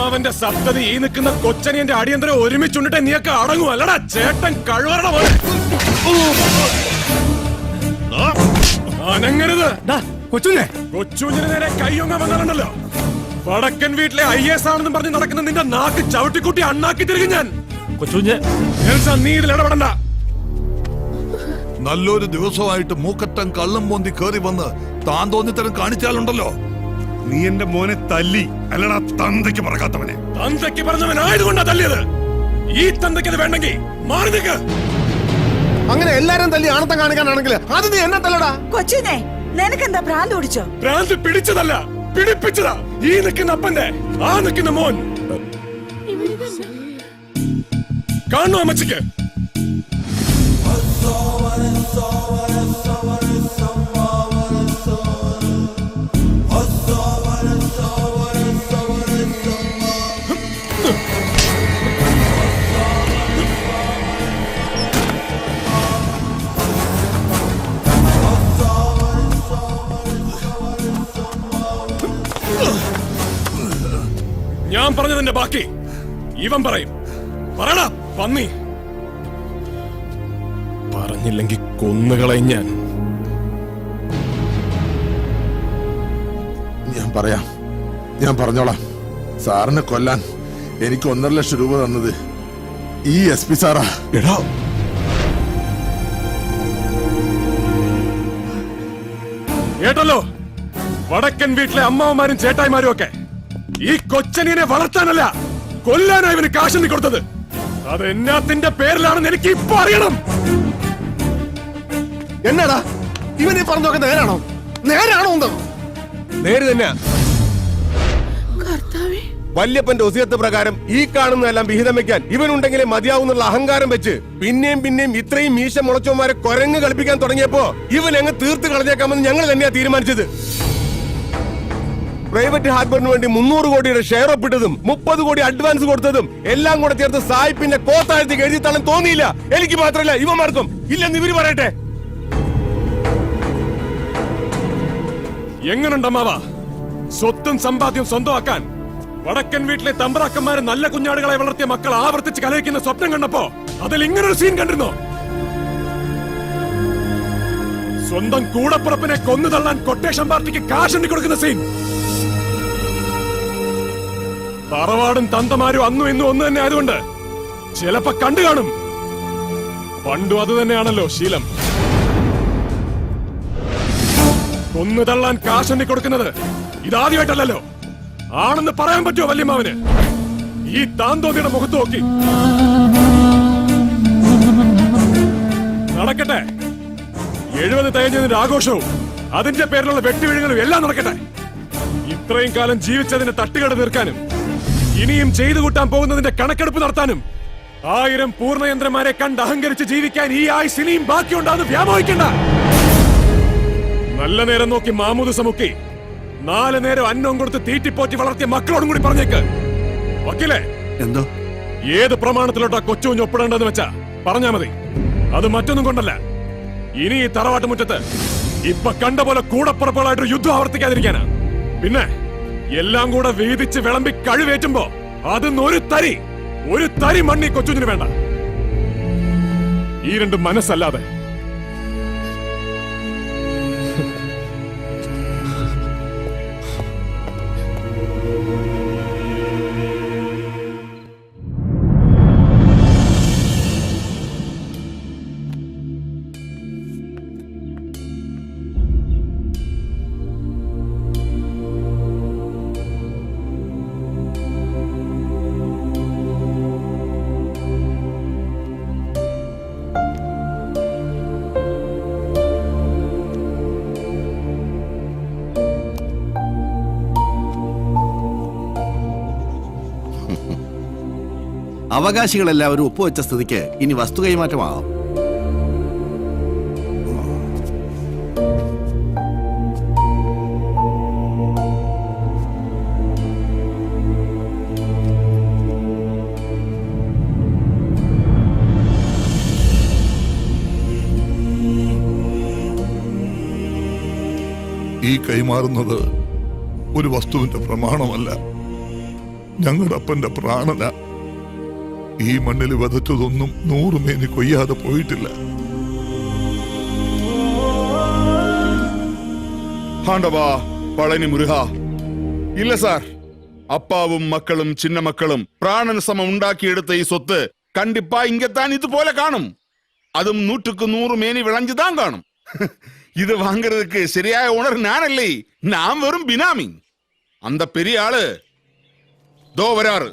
അമ്മാവന്റെ സപ്തതി ഈ നിൽക്കുന്ന കൊച്ചനിയന്റെ അടിയന്തരം ഒരുമിച്ചുണ്ടിട്ട് നീയൊക്കെ അടങ്ങും അല്ലടാ ചേട്ടൻ കഴിവറട പോലെ. അനങ്ങരുത്. കൊച്ചുഞ്ഞിന് നേരെ കൈയൊങ്ങ വന്നാലുണ്ടല്ലോ വടക്കൻ വീട്ടിലെ IAS ആണെന്നും പറഞ്ഞ് നടക്കുന്ന നിന്റെ നാക്ക് ചവിട്ടിക്കുട്ടി അണ്ണാക്കി തിരികെ ഞാൻ. കൊച്ചുഞ്ഞ് നീ ഇതിൽ ഇടപെടണ്ട. നല്ലൊരു ദിവസമായിട്ട് മൂക്കറ്റം കള്ളം മോന്തി കേറി വന്ന് താൻ തോന്നിത്തരം കാണിച്ചാലുണ്ടല്ലോ. നീ എന്റെ മോനെ തല്ലി അല്ലടാ തന്തയ്ക്ക് പറക്കാത്തവനെ. തന്തയ്ക്ക് പറഞ്ഞവനായതുകൊണ്ടാ തല്ലിയത്. ഈ തന്തയ്ക്ക് അത് വേണ്ടെങ്കിൽ മാറി നിൽക്ക്. അങ്ങനെ എല്ലാരും തല്ലി ആണത്തം കാണിക്കാനാണെങ്കിൽ അത് നീ എന്നെ തല്ലടാ. കൊച്ചിനെ നിനക്കെന്താ ഭ്രാന്ത് ഓടിച്ചോ? ഭ്രാന്ത് പിടിച്ചതല്ല പിടിപ്പിച്ചതാ. ഈ നിൽക്കുന്ന അപ്പന്റെ ആ നിൽക്കുന്ന മോൻ കാണുന്നു അമ്മച്ചിക്ക്. ഞാൻ പറഞ്ഞതിന്റെ ബാക്കി ഇവൻ പറയും. പറയടാ പന്നി. പറഞ്ഞില്ലെങ്കിൽ കൊന്നുകളയും ഞാൻ. ഞാൻ പറഞ്ഞോളാം. സാറിനെ കൊല്ലാൻ എനിക്ക് 1.5 ലക്ഷം രൂപ തന്നത് ഈ SP സാറാ. എടാ കേട്ടല്ലോ, വടക്കൻ വീട്ടിലെ അമ്മാവന്മാരും ചേട്ടായിമാരും ഒക്കെ ഈ കൊച്ചനിയനെ വളർത്താനല്ല കൊല്ലാനാ ഇവന് കാശ് കൊടുത്തത്. അത് എന്നാത്തിന്റെ പേരിലാണെന്ന് എനിക്ക് ഇപ്പൊ അറിയണം. എന്നാടാ ഇവനെ പറഞ്ഞൊക്കെ നേരാണോ? നേര് തന്നെയാ. വല്യപ്പന്റെ ഒസിയത്ത് പ്രകാരം ഈ കാണുന്നതെല്ലാം വിഹിതം വെക്കാൻ ഇവനുണ്ടെങ്കിലേ മതിയാവുന്നുള്ള അഹങ്കാരം വെച്ച് പിന്നെയും ഇത്രയും മീശ മുളച്ചോമാരെ കൊരങ്ങ് കളിപ്പിക്കാൻ തുടങ്ങിയപ്പോ ഇവൻ അങ്ങ് തീർത്ത് കളഞ്ഞേക്കാമെന്ന് ഞങ്ങൾ തന്നെയാ തീരുമാനിച്ചത്. പ്രൈവറ്റ് ഹാർബറിന് വേണ്ടി 300 കോടിയുടെ ഷെയർ ഒപ്പിട്ടതും 30 കോടി അഡ്വാൻസ് കൊടുത്തതും എല്ലാം കൂടെ ചേർത്ത് സായിപ്പിന്റെ കോത്താഴത്തേക്ക് എഴുതി തള്ളാൻ തോന്നിയില്ല. എനിക്ക് മാത്രമല്ല ഇവന്മാർക്കും. ഇല്ലെന്ന് ഇവര് പറയട്ടെ. എങ്ങനുണ്ടമ്മാവാ സ്വത്തും സമ്പാദ്യം സ്വന്തമാക്കാൻ വടക്കൻ വീട്ടിലെ തമ്പ്രാക്കന്മാര് നല്ല കുഞ്ഞാടുകളെ വളർത്തിയ മക്കൾ ആവർത്തിച്ച് കലയിക്കുന്ന സ്വപ്നം കണ്ടപ്പോ അതിൽ ഇങ്ങനൊരു സീൻ കണ്ടിരുന്നോ? സ്വന്തം കൂടപ്പുറപ്പിനെ കൊന്നു തള്ളാൻ കൊട്ടേഷൻ പാർട്ടിക്ക് കാശ് കൊടുക്കുന്ന സീൻ. തറവാടും തന്തമാരും അന്നും ഇന്നും ഒന്ന് തന്നെ ആയതുകൊണ്ട് ചിലപ്പോ കണ്ടു കാണും. പണ്ടും അത് തന്നെയാണല്ലോ ശീലം. കൊന്നു തള്ളാൻ കാശ് കൊടുക്കുന്നത് ഇതാദ്യമായിട്ടല്ലോ. ആണെന്ന് പറയാൻ പറ്റുമോ വല്യമ്മാവന്? ഈ താന്തോന്നിയുടെ മുഖത്ത് നോക്കി നടക്കട്ടെ. 70 തികഞ്ഞതിന്റെ ആഘോഷവും അതിന്റെ പേരിലുള്ള വെട്ടിവീഴുകളും എല്ലാം നടക്കട്ടെ. ഇത്രയും കാലം ജീവിച്ചതിന്റെ തട്ടുകട തീർക്കാനും ഇനിയും ചെയ്തു കൂട്ടാൻ പോകുന്നതിന്റെ കണക്കെടുപ്പ് നടത്താനും 1000 പൂർണ്ണയന്ത്രന്മാരെ കണ്ട് അഹങ്കരിച്ച് ജീവിക്കാൻ ഈ ആയുസ് ഇനിയും ബാക്കിയുണ്ടാന്ന് വ്യാമോഹിക്കണ്ട. നല്ല നേരം നോക്കി മാമൂദ് മുക്കി 4 നേരം അന്നം കൊടുത്ത് തീറ്റിപ്പോറ്റി വളർത്തിയ മക്കളോടും കൂടി പറഞ്ഞേക്ക്. വക്കീലേ, എന്തോ ഏത് പ്രമാണത്തിലോട്ടാ കൊച്ചുകുഞ്ഞ് ഒപ്പിടേണ്ടെന്ന് വെച്ചാ പറഞ്ഞാ മതി. അത് മറ്റൊന്നും കൊണ്ടല്ല, ഇനി ഈ തറവാട്ട് മുറ്റത്ത് ഇപ്പൊ കണ്ട പോലെ കൂടപ്പുറപ്പുകളായിട്ടൊരു യുദ്ധം ആവർത്തിക്കാതിരിക്കാനാ. പിന്നെ എല്ലാം കൂടെ വീതിച്ച് വിളമ്പി കഴിവേറ്റുമ്പോ അതിന്ന് ഒരു തരി മണ്ണി കൊച്ചുകുഞ്ഞിന് വേണ്ട. ഈ രണ്ട് മനസ്സല്ലാതെ. അവകാശികളെല്ലാവരും ഒപ്പുവെച്ച സ്ഥിതിക്ക് ഇനി വസ്തു കൈമാറ്റമാകാം. ഈ കൈമാറുന്നത് ഒരു വസ്തുവിന്റെ പ്രമാണമല്ല, ഞങ്ങളുടെ അപ്പന്റെ പ്രാണന. ഈ മണ്ണിൽ വധറ്റതൊന്നും 100 മേനി കൊയ്യാതെ പോയിട്ടില്ല. ஆண்டவா பழனி முருகா இல்ல சார், அப்பாவும் மக்களும் சின்ன மக்களும் பிராணன் சமம் உண்டாக்கி எடுத்த ഈ சொத்து கண்டிப்பா இங்கத்தான் இது போல காணும். அதுவும் 100க்கு 100 மேனி விளைஞ்சுதான் காணும். இது வாங்குறதுக்கு சரியாய உணர் நான் இல்லை, நான் வெறும் பினாமி. அந்த பெரிய ஆளு தோ வராரு.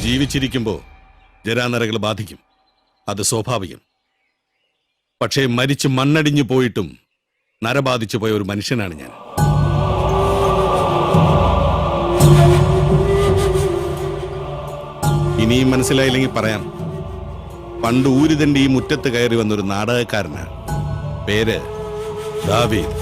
ജീവിച്ചിരിക്കുമ്പോൾ ജരാനരകൾ ബാധിക്കും, അത് സ്വാഭാവികം. പക്ഷേ മരിച്ച് മണ്ണടിഞ്ഞു പോയിട്ടും നരബാധിച്ചു പോയ ഒരു മനുഷ്യനാണ് ഞാൻ. ഇനിയും മനസ്സിലായില്ലെങ്കിൽ പറയാം. പണ്ട് ഊരുതണ്ടി ഈ മുറ്റത്ത് കയറി വന്നൊരു നാടകക്കാരനാണ്. പേര് ദാവീദ്.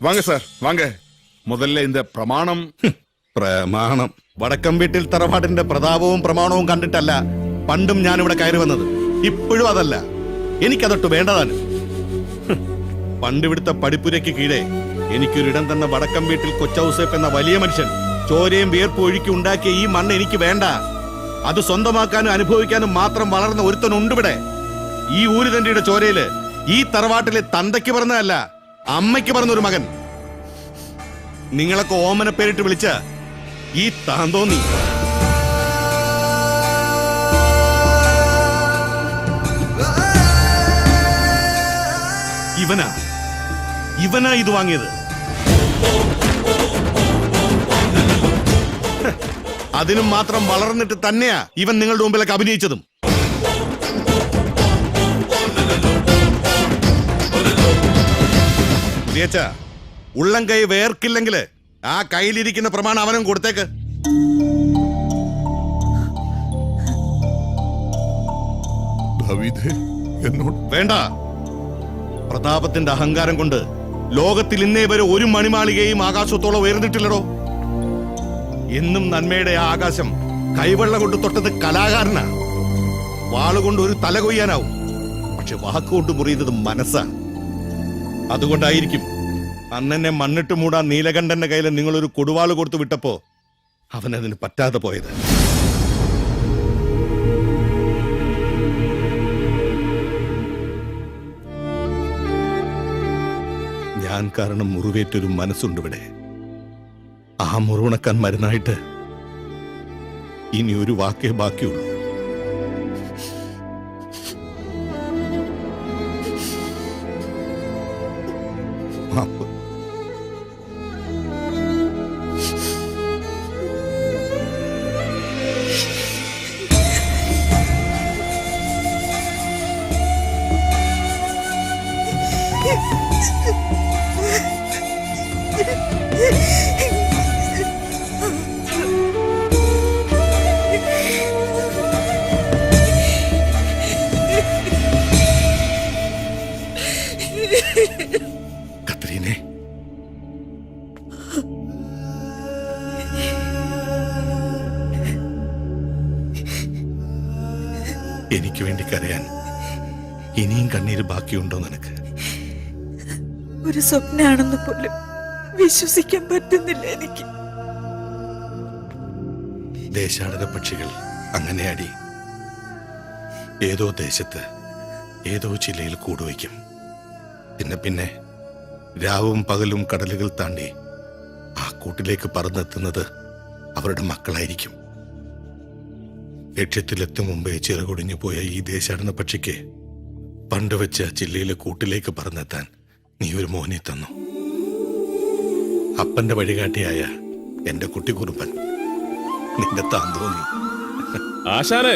வாங்க சார் வாங்க. முதல்ல இந்த பிரமாணம். പ്രമാണം വടക്കം വീട്ടിൽ തറവാടിന്റെ പ്രതാപവും പ്രമാണവും കണ്ടിട്ടല്ല പണ്ടും ഞാനിവിടെ കയറി വന്നത്. ഇപ്പോഴും അതല്ല, എനിക്കതൊട്ട് വേണ്ടതാണ്. പണ്ട് ഇവിടുത്തെ പടിപ്പുരയ്ക്ക് കീഴെ എനിക്കൊരിടം തന്നെ വടക്കം വീട്ടിൽ കൊച്ചൗസേപ്പ് എന്ന വലിയ മനുഷ്യൻ ചോരയും വിയർപ്പ് ഒഴുക്കി ഉണ്ടാക്കിയ ഈ മണ്ണ് എനിക്ക് വേണ്ട. അത് സ്വന്തമാക്കാനും അനുഭവിക്കാനും മാത്രം വളർന്ന ഒരുത്തനുണ്ട് ഇവിടെ. ഈ ഊരുതണ്ടിയുടെ ചോരയില് ഈ തറവാട്ടിലെ തന്തയ്ക്ക് പറഞ്ഞതല്ല, അമ്മയ്ക്ക് പറഞ്ഞൊരു മകൻ. നിങ്ങളൊക്കെ ഓമന പേരിട്ട് വിളിച്ച ഈ താന്തോന്നി ഇവനാ ഇത് വാങ്ങിയത്. അതിനും മാത്രം വളർന്നിട്ട് തന്നെയാ ഇവൻ നിങ്ങളുടെ മുമ്പിലൊക്കെ അഭിനയിച്ചതും. ഉള്ളം കൈ വേർക്കില്ലെങ്കിൽ ആ കയ്യിലിരിക്കുന്ന പ്രമാണം അവനും കൊടുത്തേക്ക്. ദാവീദേ, എന്നോട് വേണ്ട. പ്രതാപത്തിന്റെ അഹങ്കാരം കൊണ്ട് ലോകത്തിൽ ഇന്നേ വരെ ഒരു മണിമാളികയും ആകാശത്തോളം ഉയർന്നിട്ടില്ലടോ. എന്നും നന്മയുടെ ആ ആകാശം കൈവെള്ളം കൊണ്ട് തൊട്ടത് കലാകാരനാ. വാളുകൊണ്ട് ഒരു തല കൊയ്യാനാവും, പക്ഷെ വാക്കുകൊണ്ട് മുറിയുന്നത് മനസ്സാ. അതുകൊണ്ടായിരിക്കും അന്നെന്നെ മണ്ണിട്ട് മൂടാൻ നീലകണ്ഠന്റെ കയ്യിൽ നിങ്ങളൊരു കൊടുവാള് കൊടുത്തു വിട്ടപ്പോ അവനതിന് പറ്റാതെ പോയത്. ഞാൻ കാരണം മുറിവേറ്റൊരു മനസ്സുണ്ട് ഇവിടെ. ആ മുറിവുണക്കാൻ മരുന്നായിട്ട് ഇനി ഒരു വാക്കേ ബാക്കിയുള്ളൂ. മാപ്പ്. കത്രീനെ, എനിക്ക് വേണ്ടി കരയാൻ ഇനിയും കണ്ണീര് ബാക്കിയുണ്ടോ നിനക്ക്? ഒരു സ്വപ്നാണെന്ന് പോലും വിശ്വസിക്കാൻ പറ്റുന്നില്ല എനിക്ക്. ദേശാടന പക്ഷികൾ അങ്ങനെയാടി. ഏതോ ദേശത്ത് ഏതോ ചില്ലയിൽ കൂടുവയ്ക്കും. പിന്നെ രാവും പകലും കടലുകൾ താണ്ടി ആ കൂട്ടിലേക്ക് പറന്നെത്തുന്നത് അവരുടെ മക്കളായിരിക്കും. ലക്ഷ്യത്തിലെത്തും മുമ്പേ ചിറകൊടിഞ്ഞു പോയ ഈ ദേശാടന പക്ഷിക്ക് പണ്ട് വെച്ച ചില്ലയിലെ കൂട്ടിലേക്ക് പറന്നെത്താൻ നീ ഒരു മോനെ തന്നു. അപ്പന്റെ വഴികാട്ടിയായ എന്റെ കുട്ടിക്കുറുപ്പൻ നിന്റെ താൻ തോന്നി. ആശാനെ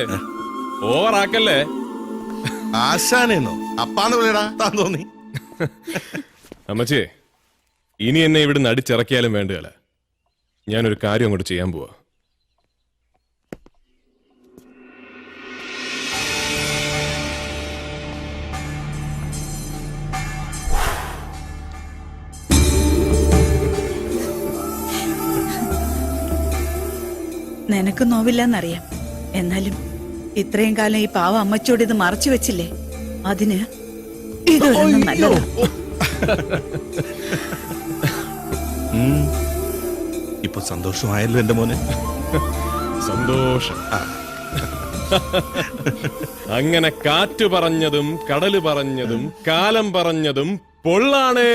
ഓവറാക്കല്ലേ. ആശാനെന്നോ അപ്പാന്ന് വിളിയടാ താൻ തോന്നി. അമ്മച്ചി, ഇനി എന്നെ ഇവിടുന്ന് അടിച്ചിറക്കിയാലും വേണ്ടതല്ല. ഞാനൊരു കാര്യം അങ്ങോട്ട് ചെയ്യാൻ പോവാ. നിനക്ക് നോവില്ലെന്നറിയാം. എന്നാലും ഇത്രയും കാലം ഈ പാവ അമ്മച്ചോട് ഇത് മറച്ചു വെച്ചില്ലേ, അതിന് ഇതൊന്നും നല്ലതാ. ഇപ്പൊ സന്തോഷമായല്ലോ എന്റെ മോനെ. സന്തോഷം. അങ്ങനെ കാറ്റ് പറഞ്ഞതും കടല് പറഞ്ഞതും കാലം പറഞ്ഞതും പൊള്ളാണേ.